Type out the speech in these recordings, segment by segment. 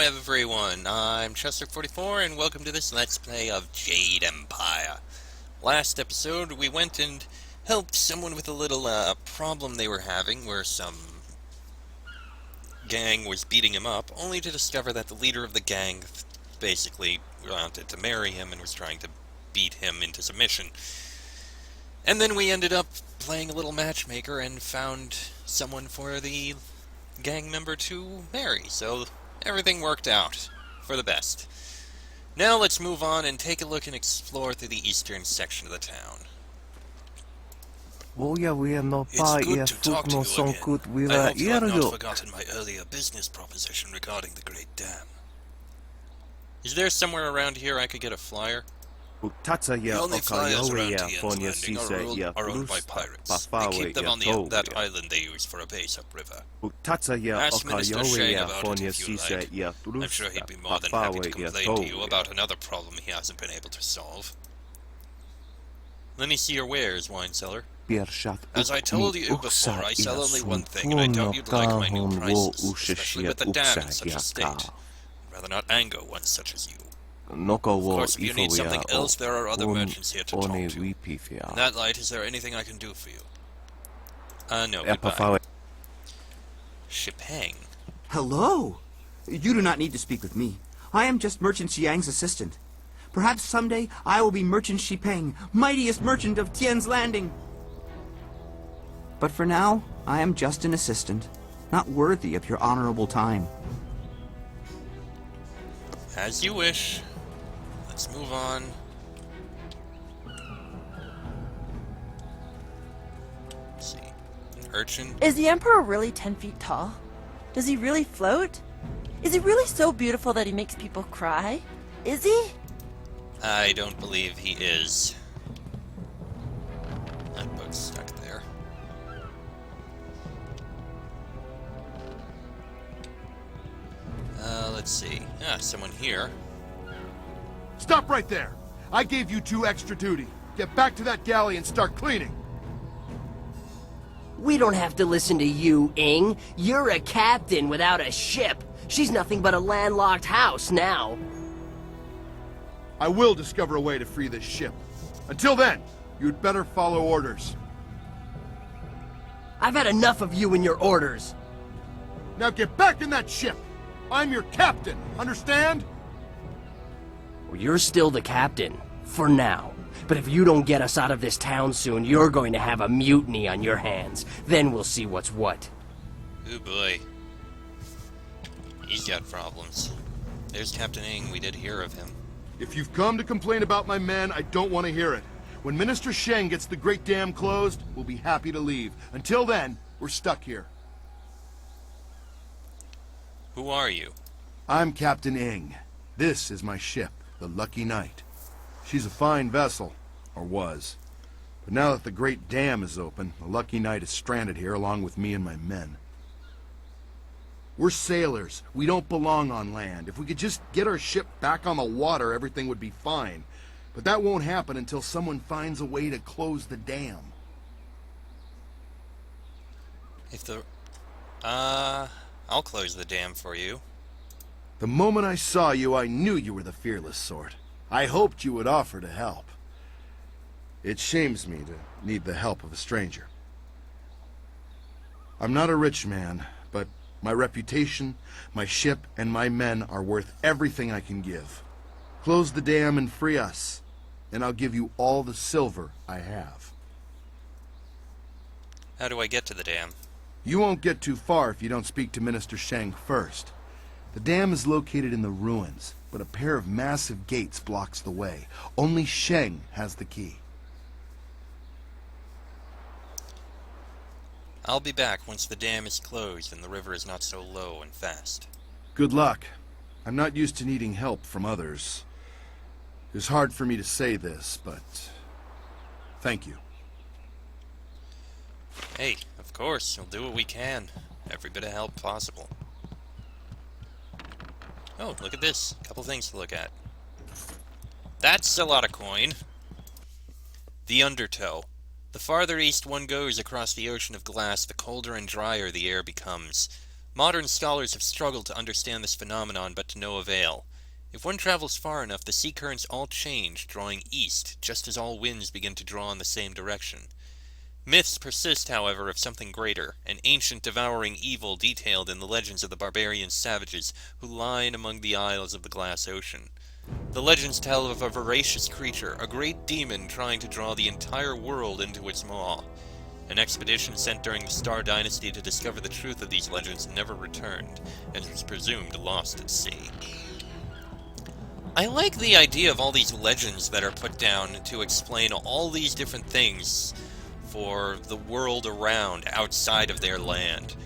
everyone, I'm Chester44 and welcome to this Let's Play of Jade Empire. Last episode we went and helped someone with a little problem they were having where some gang was beating him up, only to discover that the leader of the gang basically wanted to marry him and was trying to beat him into submission. And then we ended up playing a little matchmaker and found someone for the gang member to marry, so everything worked out for the best. Now let's move on and take a look and explore through the eastern section of the town. It's good to talk to you again. I hope you have not forgotten my earlier business proposition regarding the Great Dam. Is there somewhere around here I could get a flyer? The only flyers around Tien's Landing are owned by pirates. They keep them on that island they use for a base upriver. Ask Minister Shang about it if you like. I'm sure he'd be more than happy to complain to you about another problem he hasn't been able to solve. Let me see your wares, wine seller. As I told you before, I sell only one thing, and I doubt you'd like my new prices, especially with the dam in such a state. I'd rather not anger one such as you. Of course, if you need something else, there are other merchants here to talk to. In that light, is there anything I can do for you? No, goodbye. Shipang. Hello! You do not need to speak with me. I am just Merchant Xiang's assistant. Perhaps someday I will be Merchant Shipang, mightiest merchant of Tien's Landing. But for now, I am just an assistant, not worthy of your honorable time. As you wish. Let's move on. Let's see. An urchin. Is the Emperor really 10 feet tall? Does he really float? Is he really so beautiful that he makes people cry? Is he? I don't believe he is. That bug's stuck there. Let's see. Someone here. Stop right there! I gave you 2 extra duty. Get back to that galley and start cleaning. We don't have to listen to you, Ing. You're a captain without a ship. She's nothing but a landlocked house now. I will discover a way to free this ship. Until then, you'd better follow orders. I've had enough of you and your orders. Now get back in that ship! I'm your captain, understand? Well, you're still the captain, for now. But if you don't get us out of this town soon, you're going to have a mutiny on your hands. Then we'll see what's what. Oh boy. He's got problems. There's Captain Ing, we did hear of him. If you've come to complain about my men, I don't want to hear it. When Minister Shang gets the Great Dam closed, we'll be happy to leave. Until then, we're stuck here. Who are you? I'm Captain Ing. This is my ship, the Lucky Knight. She's a fine vessel, or was. But now that the Great Dam is open, the Lucky Knight is stranded here along with me and my men. We're sailors. We don't belong on land. If we could just get our ship back on the water, everything would be fine. But that won't happen until someone finds a way to close the dam. If the... I'll close the dam for you. The moment I saw you, I knew you were the fearless sort. I hoped you would offer to help. It shames me to need the help of a stranger. I'm not a rich man, but my reputation, my ship, and my men are worth everything I can give. Close the dam and free us, and I'll give you all the silver I have. How do I get to the dam? You won't get too far if you don't speak to Minister Shang first. The dam is located in the ruins, but a pair of massive gates blocks the way. Only Shang has the key. I'll be back once the dam is closed and the river is not so low and fast. Good luck. I'm not used to needing help from others. It's hard for me to say this, but thank you. Hey, of course, we'll do what we can. Every bit of help possible. Oh, look at this. A couple things to look at. That's a lot of coin. The undertow. The farther east one goes across the ocean of glass, the colder and drier the air becomes. Modern scholars have struggled to understand this phenomenon, but to no avail. If one travels far enough, the sea currents all change, drawing east, just as all winds begin to draw in the same direction. Myths persist, however, of something greater, an ancient devouring evil detailed in the legends of the barbarian savages who lie among the isles of the glass ocean. The legends tell of a voracious creature, a great demon trying to draw the entire world into its maw. An expedition sent during the Star Dynasty to discover the truth of these legends never returned, and was presumed lost at sea. I like the idea of all these legends that are put down to explain all these different things for the world around, outside of their land.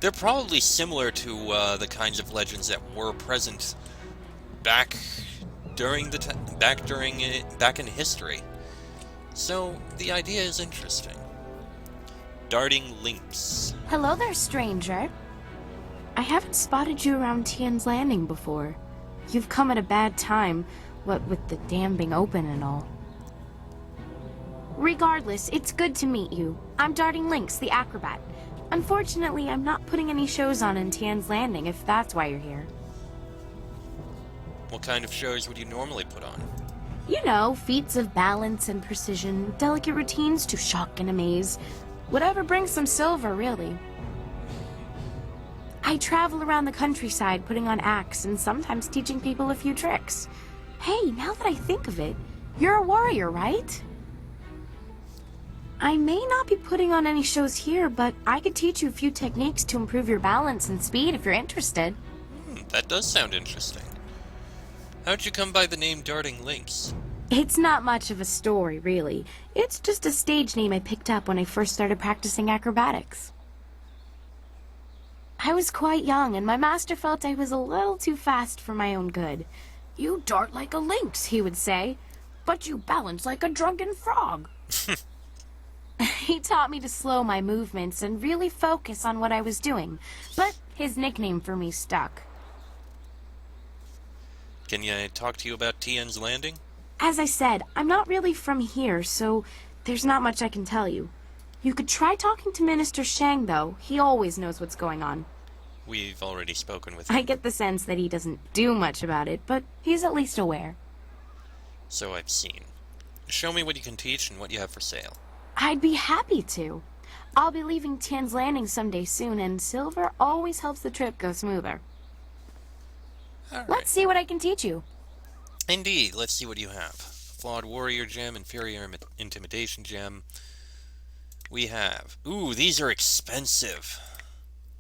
They're probably similar to the kinds of legends that were present back in history. So the idea is interesting. Darting Lynx. Hello there, stranger. I haven't spotted you around Tien's Landing before. You've come at a bad time, what with the dam being open and all. Regardless, it's good to meet you. I'm Darting Lynx, the acrobat. Unfortunately, I'm not putting any shows on in Tien's Landing, if that's why you're here. What kind of shows would you normally put on? You know, feats of balance and precision, delicate routines to shock and amaze. Whatever brings some silver, really. I travel around the countryside putting on acts and sometimes teaching people a few tricks. Hey, now that I think of it, you're a warrior, right? I may not be putting on any shows here, but I could teach you a few techniques to improve your balance and speed if you're interested. That does sound interesting. How'd you come by the name Darting Lynx? It's not much of a story, really. It's just a stage name I picked up when I first started practicing acrobatics. I was quite young, and my master felt I was a little too fast for my own good. "You dart like a lynx," he would say, "but you balance like a drunken frog." He taught me to slow my movements and really focus on what I was doing, but his nickname for me stuck. Can I talk to you about Tien's Landing? As I said, I'm not really from here, so there's not much I can tell you. You could try talking to Minister Shang, though. He always knows what's going on. We've already spoken with him. I get the sense that he doesn't do much about it, but he's at least aware. So I've seen. Show me what you can teach and what you have for sale. I'd be happy to. I'll be leaving Tien's Landing someday soon, and silver always helps the trip go smoother. All right. Let's see what I can teach you. Indeed, let's see what you have. Flawed Warrior Gem, Inferior Intimidation Gem. We have... Ooh, these are expensive.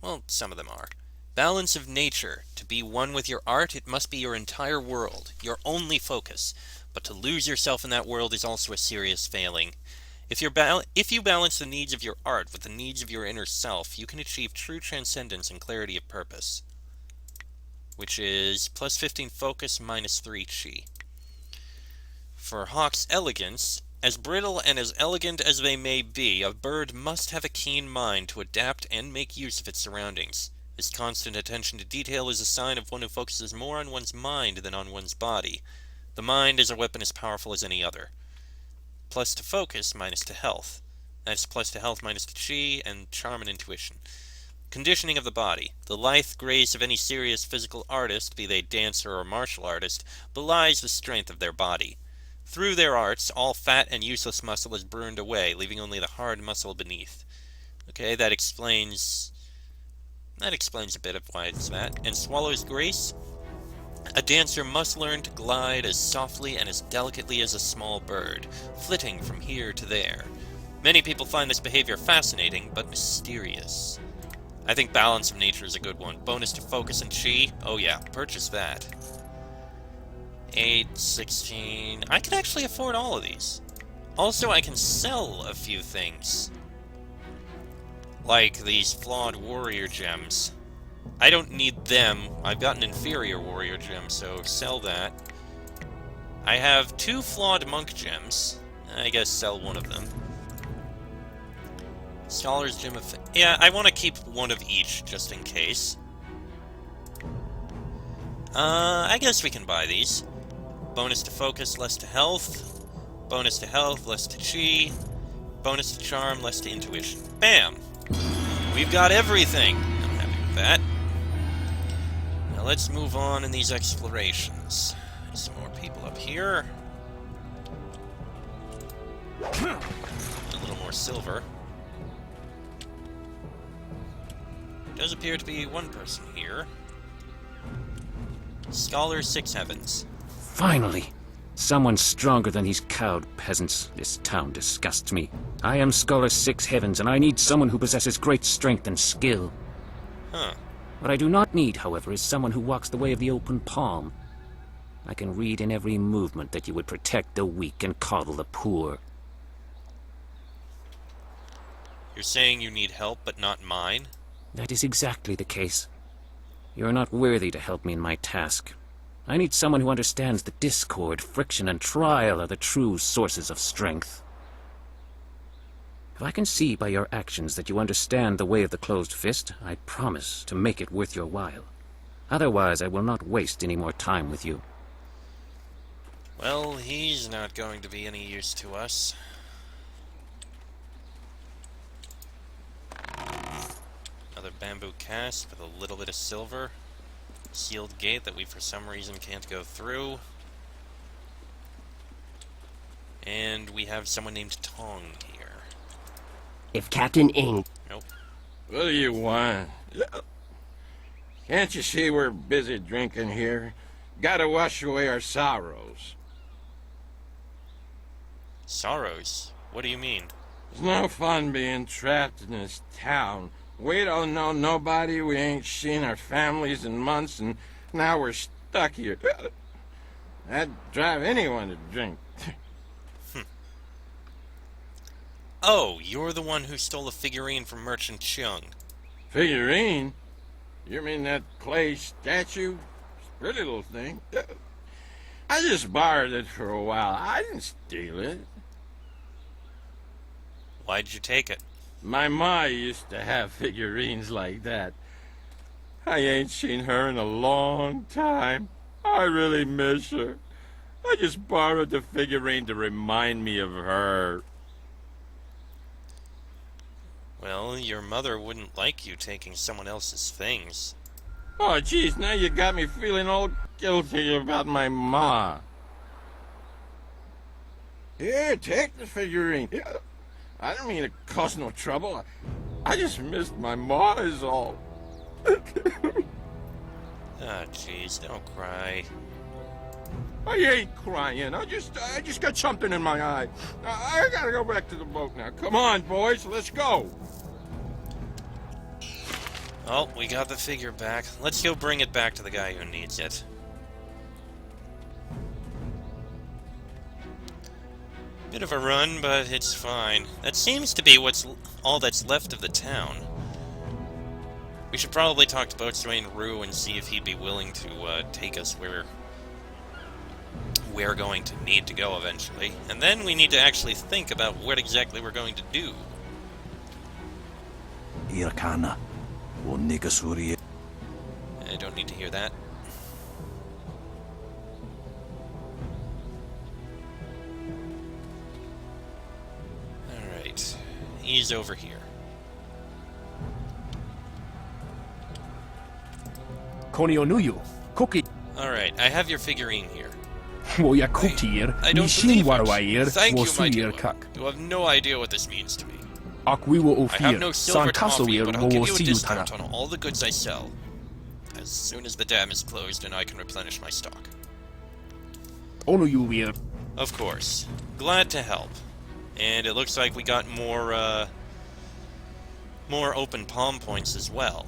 Well, some of them are. Balance of Nature. To be one with your art, it must be your entire world, your only focus. But to lose yourself in that world is also a serious failing. If you balance the needs of your art with the needs of your inner self, you can achieve true transcendence and clarity of purpose. Which is plus 15 focus, minus 3 chi. For Hawk's Elegance, as brittle and as elegant as they may be, a bird must have a keen mind to adapt and make use of its surroundings. This constant attention to detail is a sign of one who focuses more on one's mind than on one's body. The mind is a weapon as powerful as any other. Plus to focus, minus to health. That's plus to health, minus to chi, and charm and intuition. Conditioning of the body. The lithe grace of any serious physical artist, be they dancer or martial artist, belies the strength of their body. Through their arts, all fat and useless muscle is burned away, leaving only the hard muscle beneath. Okay, that explains a bit of why it's that. And Swallow's Grace. A dancer must learn to glide as softly and as delicately as a small bird, flitting from here to there. Many people find this behavior fascinating, but mysterious. I think Balance of Nature is a good one. Bonus to focus and chi. Oh yeah, purchase that. 8, 16... I can actually afford all of these. Also, I can sell a few things. Like these Flawed Warrior Gems. I don't need them. I've got an Inferior Warrior Gem, so sell that. I have 2 Flawed Monk Gems. I guess sell one of them. Scholar's Gem of... Yeah, I want to keep one of each, just in case. I guess we can buy these. Bonus to focus, less to health. Bonus to health, less to chi. Bonus to charm, less to intuition. Bam! We've got everything! I'm happy with that. let's move on in these explorations. There's some more people up here. A little more silver. Does appear to be one person here. Scholar Six Heavens. Finally! Someone stronger than these cowed peasants. This town disgusts me. I am Scholar Six Heavens, and I need someone who possesses great strength and skill. Huh. What I do not need, however, is someone who walks the way of the open palm. I can read in every movement that you would protect the weak and coddle the poor. You're saying you need help, but not mine? That is exactly the case. You are not worthy to help me in my task. I need someone who understands that discord, friction, and trial are the true sources of strength. If I can see by your actions that you understand the way of the closed fist, I promise to make it worth your while. Otherwise, I will not waste any more time with you. Well, he's not going to be any use to us. Another bamboo cask with a little bit of silver. Sealed gate that we for some reason can't go through. And we have someone named Tong here. If Captain Ing... Nope. What do you want? Can't you see we're busy drinking here? Gotta wash away our sorrows. Sorrows? What do you mean? It's no fun being trapped in this town. We don't know nobody, we ain't seen our families in months, and now we're stuck here. That'd drive anyone to drink. Oh, you're the one who stole a figurine from Merchant Chung. Figurine? You mean that clay statue? Pretty little thing. I just borrowed it for a while. I didn't steal it. Why'd you take it? My ma used to have figurines like that. I ain't seen her in a long time. I really miss her. I just borrowed the figurine to remind me of her. Well, your mother wouldn't like you taking someone else's things. Oh, geez, now you got me feeling all guilty about my ma. Here, take the figurine. Yeah. I don't mean to cause no trouble. I just missed my ma is all. Ah, jeez, don't cry. I ain't crying. I just got something in my eye. I gotta go back to the boat now. Come on, boys, let's go. Oh, we got the figure back. Let's go bring it back to the guy who needs it. Bit of a run, but it's fine. That seems to be all that's left of the town. We should probably talk to Boatswain Rue and see if he'd be willing to take us where we're going to need to go eventually. And then we need to actually think about what exactly we're going to do. Irkana, o Nigasuri. I don't need to hear that. Alright. He's over here. Conio Cookie. Alright, I have your figurine here. Woja Cookie, I don't Nishin believe Warwair, it. Thank you, my dear Wosuir Kak. one. You have no idea what this means to me. Akwiwo I have no Ofir, silver to offer you, Sankasowir, but I'll give you a Wowo discount Siutana. on all the goods I sell. As soon as the dam is closed and I can replenish my stock. Onuyuir. Of course. Glad to help. And it looks like we got more open palm points as well.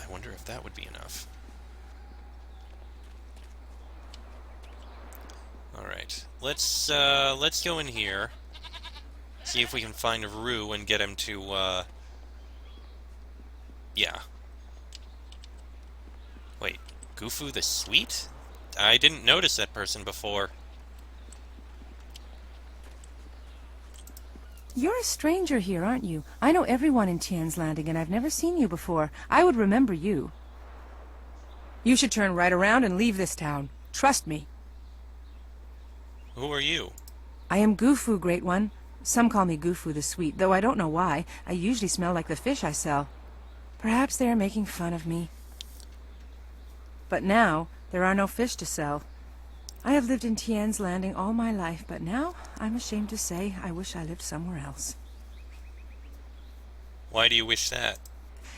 I wonder if that would be enough. Alright. Let's go in here. See if we can find Rue and get him to, yeah. Wait, Gou the Sweet? I didn't notice that person before. You're a stranger here, aren't you? I know everyone in Tien's Landing, and I've never seen you before. I would remember you. You should turn right around and leave this town. Trust me. Who are you? I am Gou, Great One. Some call me Gou the Sweet, though I don't know why. I usually smell like the fish I sell. Perhaps they are making fun of me. But now, there are no fish to sell. I have lived in Tien's Landing all my life, but now, I'm ashamed to say, I wish I lived somewhere else. Why do you wish that?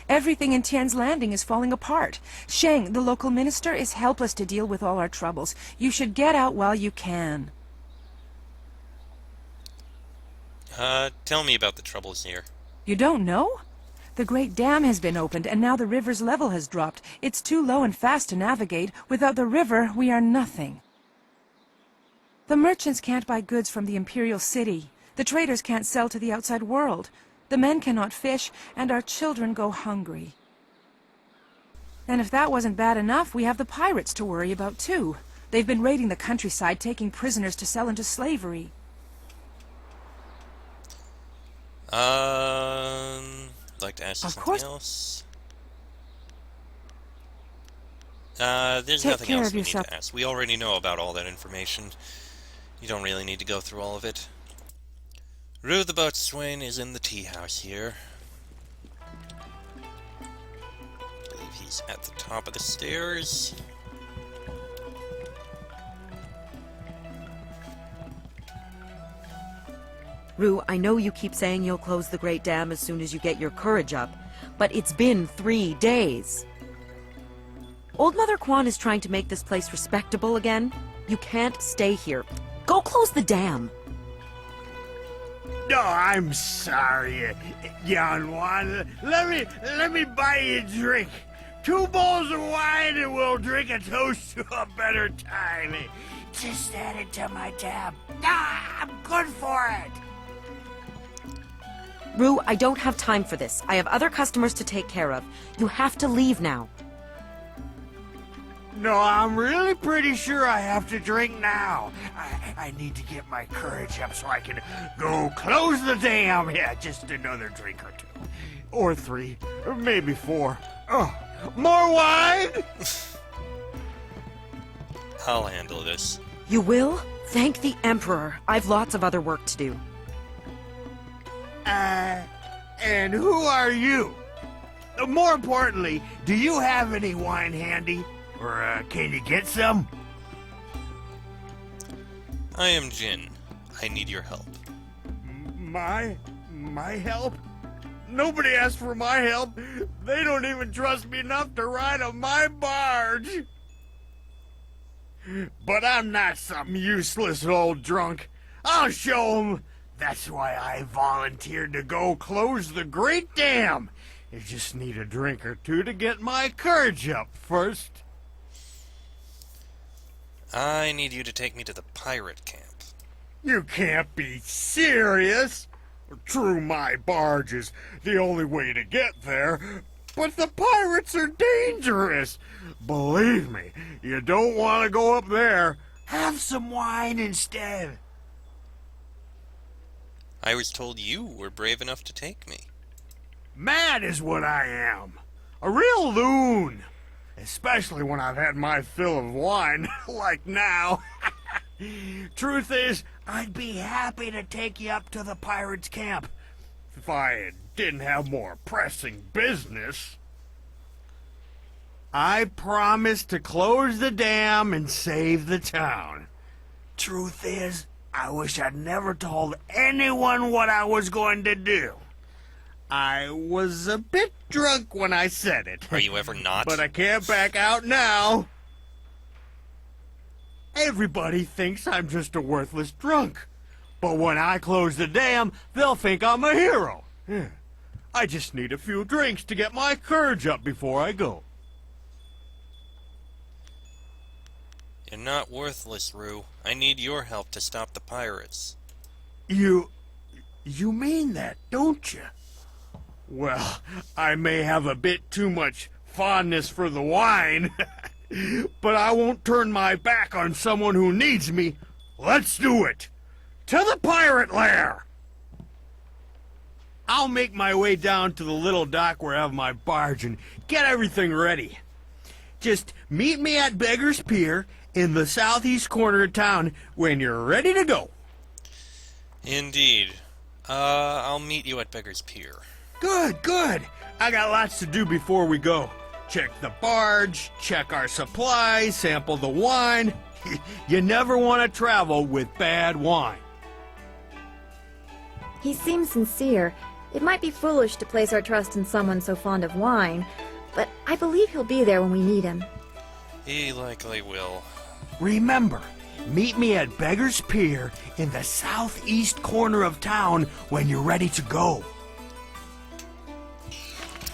Everything in Tien's Landing is falling apart. Sheng, the local minister, is helpless to deal with all our troubles. You should get out while you can. Tell me about the troubles here. You don't know? The Great Dam has been opened, and now the river's level has dropped. It's too low and fast to navigate. Without the river, we are nothing. The merchants can't buy goods from the Imperial City. The traders can't sell to the outside world. The men cannot fish, and our children go hungry. And if that wasn't bad enough, we have the pirates to worry about too. They've been raiding the countryside, taking prisoners to sell into slavery. Like to ask you Of something course. else? There's Take nothing care else of we need yourself. to ask. We already know about all that information. You don't really need to go through all of it. Rue the boatswain is in the tea house here. I believe he's at the top of the stairs. Rue, I know you keep saying you'll close the Great Dam as soon as you get your courage up, but it's been 3 days. Old Mother Quan is trying to make this place respectable again. You can't stay here. Go close the dam. No, I'm sorry, young one. Let me buy you a drink. 2 bowls of wine and we'll drink a toast to a better time. Just add it to my tab. I'm good for it. Rue, I don't have time for this. I have other customers to take care of. You have to leave now. No, I'm really pretty sure I have to drink now. I need to get my courage up so I can go close the dam. Yeah, just another drink or 2. Or 3. Or maybe 4. Oh, more wine? I'll handle this. You will? Thank the Emperor. I've lots of other work to do. And who are you? More importantly, do you have any wine handy? Or, can you get some? I am Jin. I need your help. My help? Nobody asked for my help. They don't even trust me enough to ride on my barge. But I'm not some useless old drunk. I'll show 'em. That's why I volunteered to go close the Great Dam. You just need a drink or 2 to get my courage up first. I need you to take me to the pirate camp. You can't be serious. True, my barge is the only way to get there, but the pirates are dangerous. Believe me, you don't want to go up there. Have some wine instead. I was told you were brave enough to take me. Mad is what I am. A real loon. Especially when I've had my fill of wine, like now. Truth is, I'd be happy to take you up to the pirates' camp if I didn't have more pressing business. I promised to close the dam and save the town. Truth is, I wish I'd never told anyone what I was going to do. I was a bit drunk when I said it. Are you ever not? But I can't back out now. Everybody thinks I'm just a worthless drunk. But when I close the dam, they'll think I'm a hero. I just need a few drinks to get my courage up before I go. You're not worthless, Rue. I need your help to stop the pirates. You mean that, don't you? Well, I may have a bit too much fondness for the wine, but I won't turn my back on someone who needs me. Let's do it! To the pirate lair! I'll make my way down to the little dock where I have my barge and get everything ready. Just meet me at Beggar's Pier in the southeast corner of town when you're ready to go. Indeed. I'll meet you at Beggar's Pier. Good, good. I got lots to do before we go. check the barge, check our supplies, sample the wine. You never want to travel with bad wine. He seems sincere. It might be foolish to place our trust in someone so fond of wine, but I believe he'll be there when we need him. He likely will. Remember, meet me at Beggar's Pier in the southeast corner of town when you're ready to go.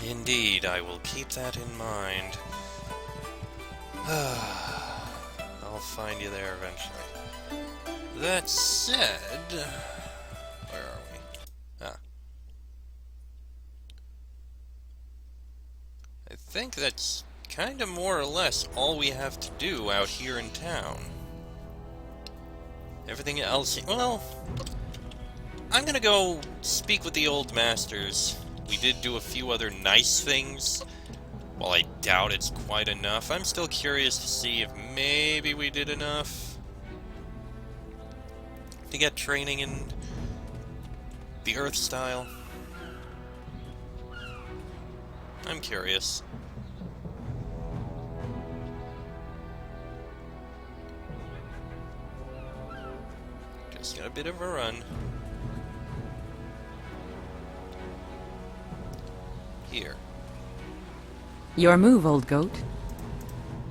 Indeed, I will keep that in mind. I'll find you there eventually. That said... Where are we? Ah. I think that's kind of more or less all we have to do out here in town. Everything else... Well... I'm gonna go speak with the old masters. We did do a few other nice things. While I doubt it's quite enough, I'm still curious to see if maybe we did enough to get training in the Earth style. I'm curious. Just got a bit of a run. Here. Your move, old goat.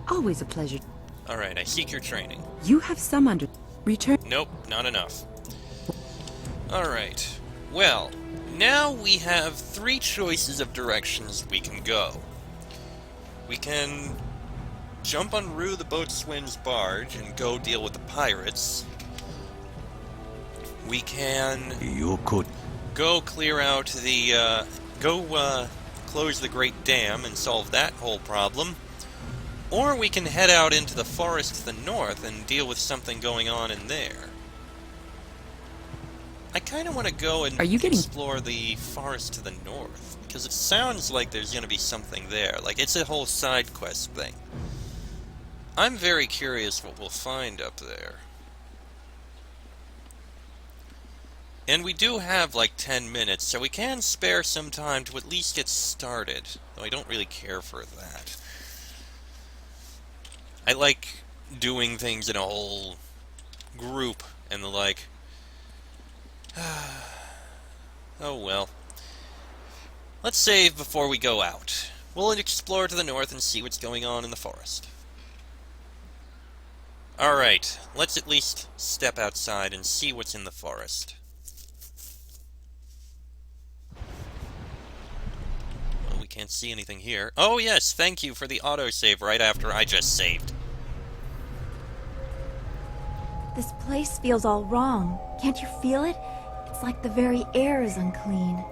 Always a pleasure. Alright, I seek your training. You have some under... Return... Nope, not enough. Alright. Well, now we have 3 choices of directions we can go. We can jump on Rue the Boatswain's barge and go deal with the pirates. We can... You could... Go clear out the, close the Great Dam and solve that whole problem. Or we can head out into the forest to the north and deal with something going on in there. I kind of want to go and explore the forest to the north, because it sounds like there's going to be something there. Like, it's a whole side quest thing. I'm very curious what we'll find up there. And we do have like 10 minutes, so we can spare some time to at least get started. Though I don't really care for that. I like doing things in a whole group and the like. Oh well. Let's save before we go out. We'll explore to the north and see what's going on in the forest. Alright, let's at least step outside and see what's in the forest. Well, we can't see anything here. Oh yes, thank you for the autosave right after I just saved. This place feels all wrong. Can't you feel it? It's like the very air is unclean.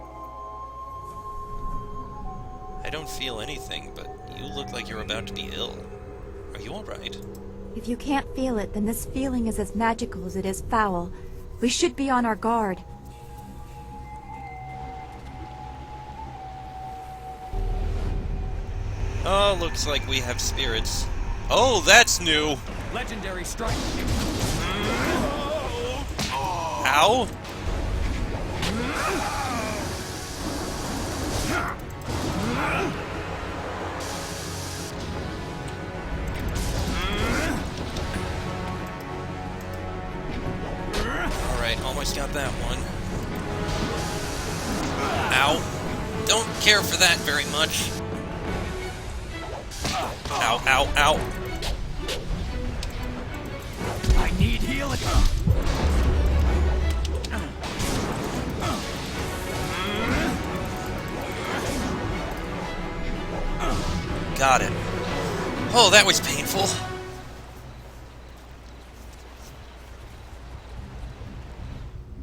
I don't feel anything, but you look like you're about to be ill. Are you alright? If you can't feel it, then this feeling is as magical as it is foul. We should be on our guard. Oh, looks like we have spirits. Oh, that's new! Legendary strike. Ow! Alright, almost got that one. Ow. Don't care for that very much. Ow, ow, ow. I need healing. Got it. Oh, that was painful.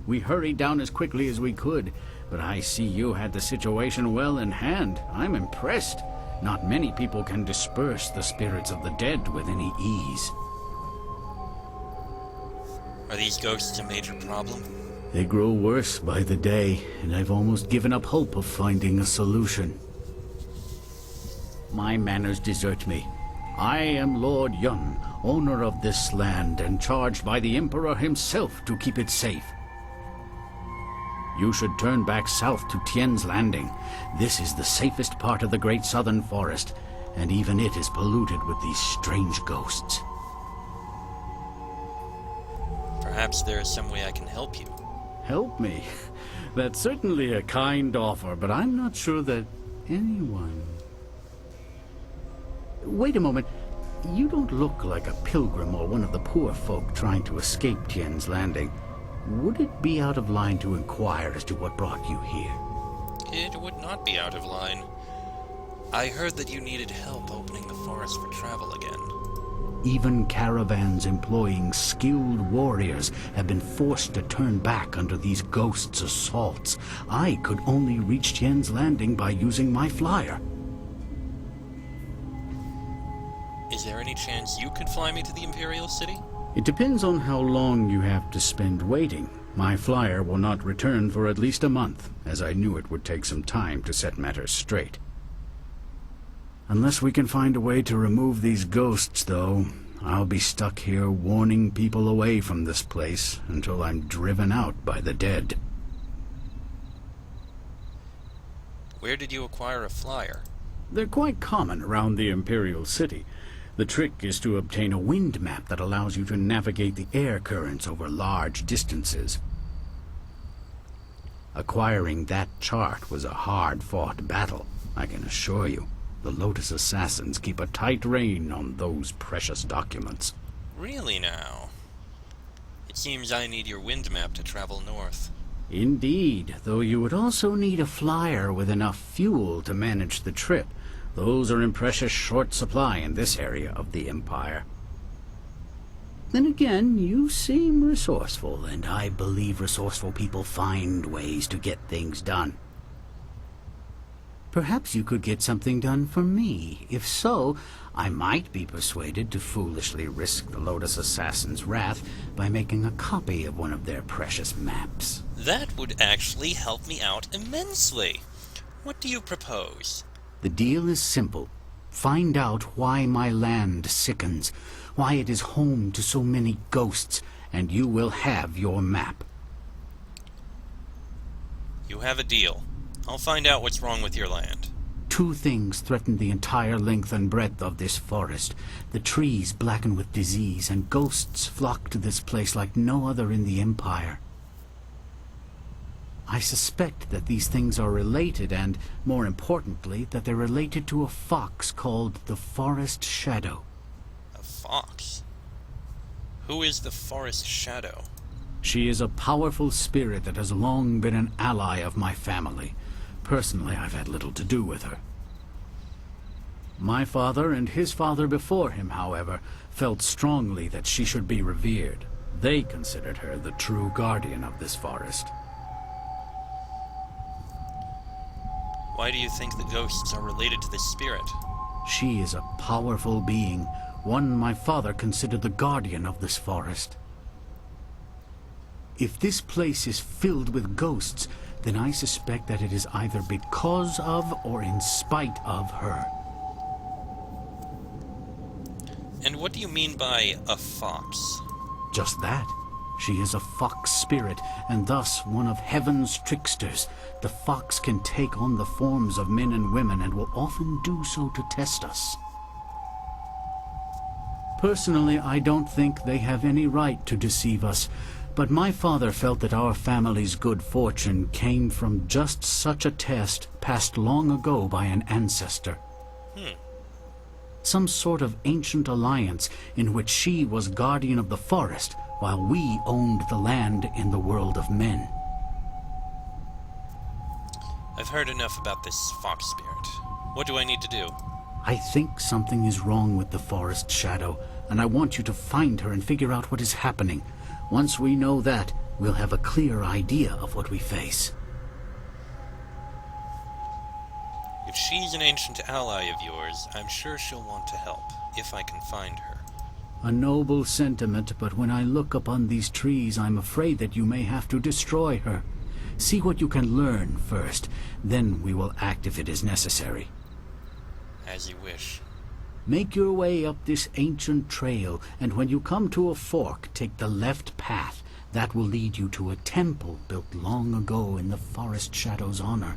We hurried down as quickly as we could, but I see you had the situation well in hand. I'm impressed. Not many people can disperse the spirits of the dead with any ease. Are these ghosts a major problem? They grow worse by the day, and I've almost given up hope of finding a solution. My manners desert me. I am Lord Yun, owner of this land, and charged by the Emperor himself to keep it safe. You should turn back south to Tien's Landing. This is the safest part of the Great Southern Forest, and even it is polluted with these strange ghosts. Perhaps there is some way I can help you. Help me? That's certainly a kind offer, but I'm not sure that anyone... Wait a moment. You don't look like a pilgrim or one of the poor folk trying to escape Tien's Landing. Would it be out of line to inquire as to what brought you here? It would not be out of line. I heard that you needed help opening the forest for travel again. Even caravans employing skilled warriors have been forced to turn back under these ghosts' assaults. I could only reach Tien's Landing by using my flyer. Is there any chance you could fly me to the Imperial City? It depends on how long you have to spend waiting. My flyer will not return for at least a month, as I knew it would take some time to set matters straight. Unless we can find a way to remove these ghosts, though, I'll be stuck here warning people away from this place until I'm driven out by the dead. Where did you acquire a flyer? They're quite common around the Imperial City. The trick is to obtain a wind map that allows you to navigate the air currents over large distances. Acquiring that chart was a hard-fought battle, I can assure you. The Lotus Assassins keep a tight rein on those precious documents. Really now? It seems I need your wind map to travel north. Indeed, though you would also need a flyer with enough fuel to manage the trip. Those are in precious short supply in this area of the Empire. Then again, you seem resourceful, and I believe resourceful people find ways to get things done. Perhaps you could get something done for me. If so, I might be persuaded to foolishly risk the Lotus Assassin's wrath by making a copy of one of their precious maps. That would actually help me out immensely. What do you propose? The deal is simple. Find out why my land sickens, why it is home to so many ghosts, and you will have your map. You have a deal. I'll find out what's wrong with your land. Two things threaten the entire length and breadth of this forest. The trees blacken with disease, and ghosts flock to this place like no other in the Empire. I suspect that these things are related, and, more importantly, that they're related to a fox called the Forest Shadow. A fox? Who is the Forest Shadow? She is a powerful spirit that has long been an ally of my family. Personally, I've had little to do with her. My father and his father before him, however, felt strongly that she should be revered. They considered her the true guardian of this forest. Why do you think the ghosts are related to this spirit? She is a powerful being, one my father considered the guardian of this forest. If this place is filled with ghosts, then I suspect that it is either because of or in spite of her. And what do you mean by a fox? Just that. She is a fox spirit, and thus one of heaven's tricksters. The fox can take on the forms of men and women, and will often do so to test us. Personally, I don't think they have any right to deceive us, but my father felt that our family's good fortune came from just such a test passed long ago by an ancestor. Some sort of ancient alliance in which she was guardian of the forest, while we owned the land in the world of men. I've heard enough about this fox spirit. What do I need to do? I think something is wrong with the Forest Shadow, and I want you to find her and figure out what is happening. Once we know that, we'll have a clear idea of what we face. If she's an ancient ally of yours, I'm sure she'll want to help, if I can find her. A noble sentiment, but when I look upon these trees, I'm afraid that you may have to destroy her. See what you can learn first, then we will act if it is necessary. As you wish. Make your way up this ancient trail, and when you come to a fork, take the left path. That will lead you to a temple built long ago in the Forest Shadow's honor.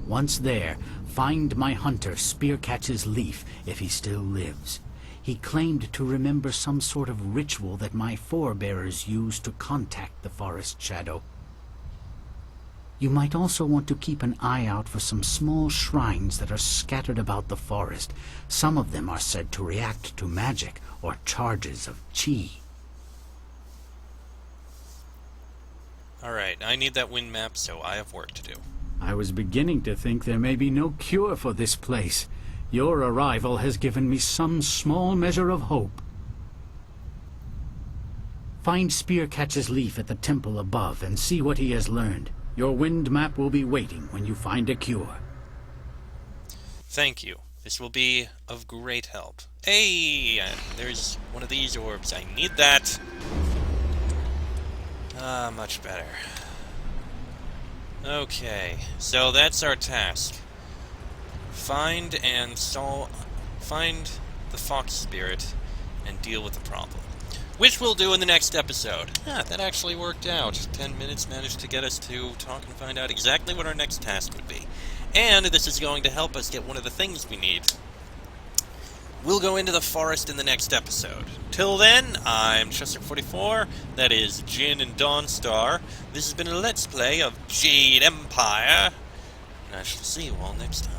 Once there, find my hunter Spearcatch's Leaf if he still lives. He claimed to remember some sort of ritual that my forebears used to contact the forest shadow. You might also want to keep an eye out for some small shrines that are scattered about the forest. Some of them are said to react to magic or charges of chi. Alright, I need that wind map, so I have work to do. I was beginning to think there may be no cure for this place. Your arrival has given me some small measure of hope. Find Spearcatch's Leaf at the temple above and see what he has learned. Your wind map will be waiting when you find a cure. Thank you. This will be of great help. Hey! There's one of these orbs. I need that. Much better. Okay, so that's our task. Find the fox spirit and deal with the problem. Which we'll do in the next episode. That actually worked out. 10 minutes managed to get us to talk and find out exactly what our next task would be. And this is going to help us get one of the things we need. We'll go into the forest in the next episode. Till then, I'm Chester44, that is Jin and Dawnstar. This has been a Let's Play of Jade Empire, and I shall see you all next time.